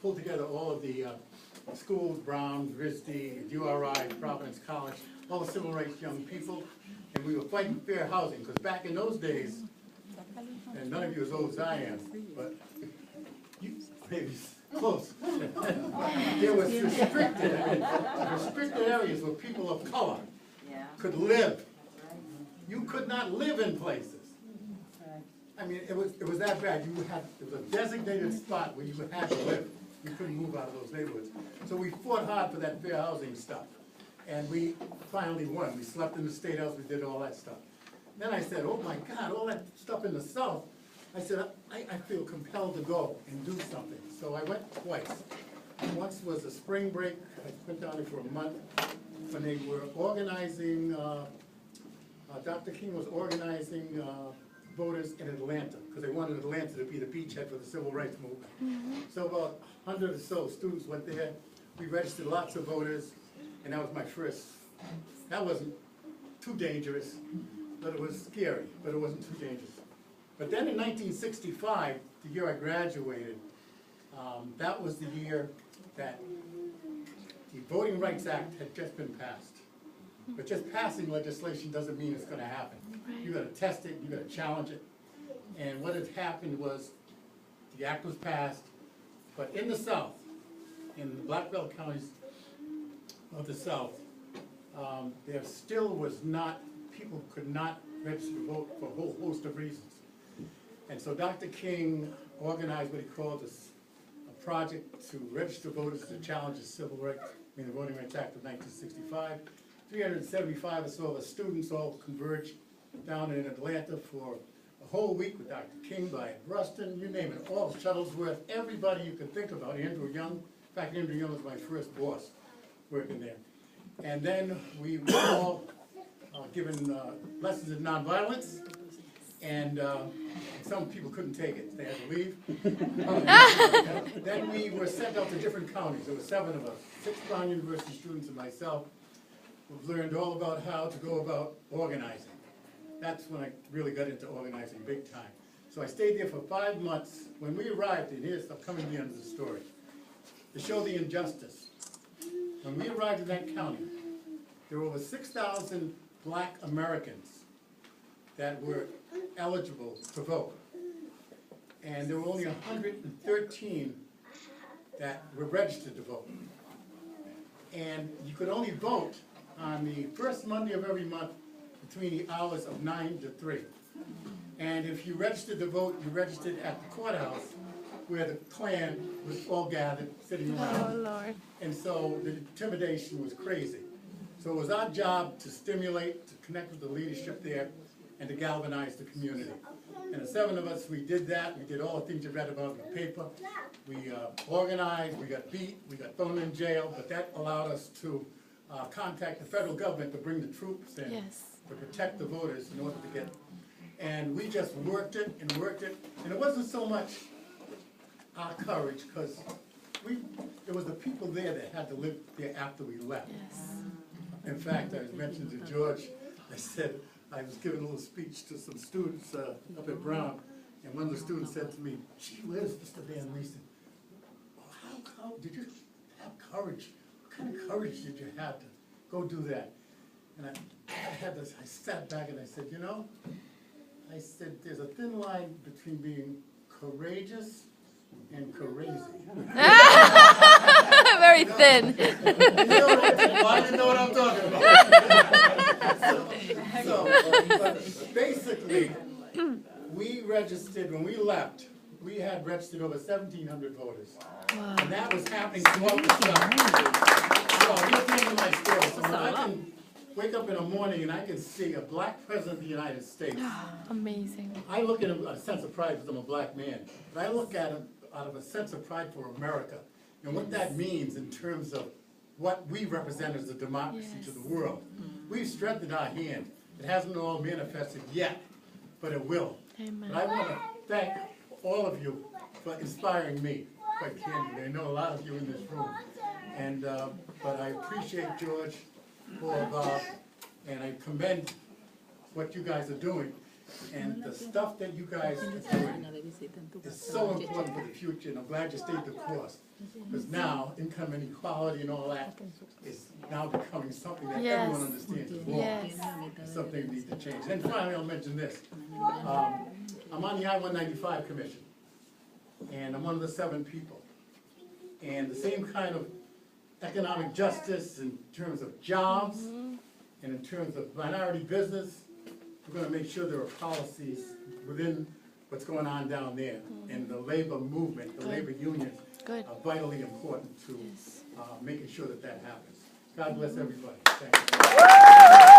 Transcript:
pulled together all of the schools, Brown, RISD, URI, Providence College, all the civil rights young people, and we were fighting fair housing, because back in those days, and none of you as old as I am, but you maybe close, there was restricted areas where people of color could live. You could not live in places. I mean, it was that bad. It was a designated spot where you had to live. You couldn't move out of those neighborhoods. So we fought hard for that fair housing stuff. And we finally won. We slept in the State House, we did all that stuff. Then I said, oh my God, all that stuff in the South. I said, I feel compelled to go and do something. So I went twice. Once was a spring break. I went down there for a month when they were organizing, Dr. King was organizing voters in Atlanta, because they wanted Atlanta to be the beachhead for the civil rights movement. Mm-hmm. So about 100 or so students went there. We registered lots of voters, and that was my first. That wasn't too dangerous, but it was scary, but it wasn't too dangerous. But then in 1965, the year I graduated, that was the year that the Voting Rights Act had just been passed. But just passing legislation doesn't mean it's going to happen. You got to test it, you got to challenge it. And what had happened was the act was passed, but in the South, in the Black Belt counties of the South, there still was not, people could not register to vote for a whole host of reasons. And so Dr. King organized what he called a project to register voters to challenge the civil rights, the Voting Rights Act of 1965. 375 or so of us students all converged down in Atlanta for a whole week with Dr. King by Rustin, you name it, all Shuttlesworth, everybody you could think about. Andrew Young, in fact, Andrew Young was my first boss working there. And then we were all given lessons in nonviolence, and some people couldn't take it, they had to leave. Then we were sent out to different counties. There were 7 of us, 6 Brown University students and myself. We've learned all about how to go about organizing. That's when I really got into organizing big time. So I stayed there for 5 months. When we arrived, and here's, I'm coming to the end of the story, to show the injustice. When we arrived in that county, there were over 6,000 black Americans that were eligible to vote. And there were only 113 that were registered to vote. And you could only vote on the first Monday of every month between the hours of 9 to 3. And if you registered to vote, you registered at the courthouse where the Klan was all gathered, sitting around. Oh, Lord. And so the intimidation was crazy. So it was our job to stimulate, to connect with the leadership there, and to galvanize the community. And the 7 of us, we did that. We did all the things you read about in the paper. We organized, we got beat, we got thrown in jail, but that allowed us to contact the federal government to bring the troops in to protect the voters in order to get. And we just worked it, and it wasn't so much our courage, because it was the people there that had to live there after we left. Yes. In fact, I was mentioning to George, I said, I was giving a little speech to some students up at Brown, and one of the students said to me, gee, where's Mr. Van Leesten? How did you have courage? What kind of courage did you have to go do that? And I sat back and I said, you know, I said, there's a thin line between being courageous and crazy. Very thin. I didn't know what I'm talking about. But basically, we registered, when we left, we had registered over 1,700 voters. Wow. And that was happening throughout the South. So here's the end of my story. So when I can wake up in the morning and I can see a black president of the United States. Amazing. I look at him with a sense of pride because I'm a black man. But I look at him out of a sense of pride for America and what that means in terms of what we represent as a democracy to the world. We've strengthened our hand. It hasn't all manifested yet, but it will. Amen. But I want to thank all of you for inspiring me, quite candidly. I know a lot of you in this room. And, but I appreciate George, Paul, and I commend what you guys are doing. And the stuff that you guys are doing is so important for the future, and I'm glad you stayed the course. Because now, income inequality and all that is now becoming something that Yes. everyone understands is wrong. Yes. And something needs to change. And finally, I'll mention this. I'm on the I-195 Commission, and I'm one of the 7 people. And the same kind of economic justice in terms of jobs and in terms of minority business, we're gonna make sure there are policies within what's going on down there. And the labor movement, the Good. labor unions Good. are vitally important to Yes. making sure that that happens. God bless everybody. Thank you.